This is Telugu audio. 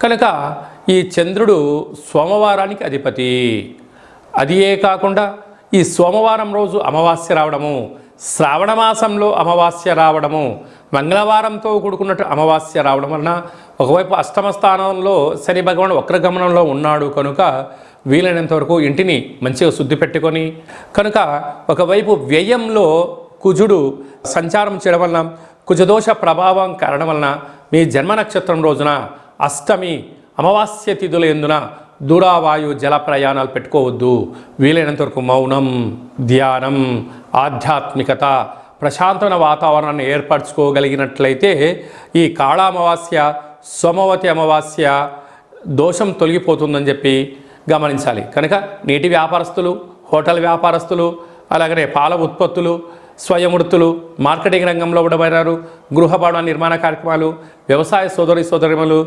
కనుక ఈ చంద్రుడు సోమవారానికి అధిపతి. అదియే కాకుండా ఈ సోమవారం రోజు అమావాస్య రావడము, శ్రావణ మాసంలో అమావాస్య రావడము, మంగళవారంతో కూడుకున్నట్టు అమావాస్య రావడం వలన ఒకవైపు అష్టమ స్థానంలో శని భగవాన్ వక్రగమనంలో ఉన్నాడు కనుక వీలైనంత వరకు ఇంటిని మంచిగా శుద్ధి పెట్టుకొని, కనుక ఒకవైపు వ్యయంలో కుజుడు సంచారం చేయడం వలన కుజదోష ప్రభావం కారణం వలన మీ జన్మ నక్షత్రం రోజున అష్టమి అమావాస్య తిథుల ఎందున దూరావాయు జల ప్రయాణాలు పెట్టుకోవద్దు. వీలైనంత వరకు మౌనం, ధ్యానం, ఆధ్యాత్మికత, ప్రశాంతమైన వాతావరణాన్ని ఏర్పరచుకోగలిగినట్లయితే ఈ కాళ అమావాస్య, సోమవతి అమావాస్య దోషం తొలగిపోతుందని చెప్పి గమనించాలి. కనుక నీటి వ్యాపారస్తులు, హోటల్ వ్యాపారస్తులు, అలాగనే పాల ఉత్పత్తులు, స్వయం వృత్తులు, మార్కెటింగ్ రంగంలో ఉండబడినారు, గృహ భవన నిర్మాణ కార్యక్రమాలు, వ్యవసాయ సోదరి సోదరిమలు,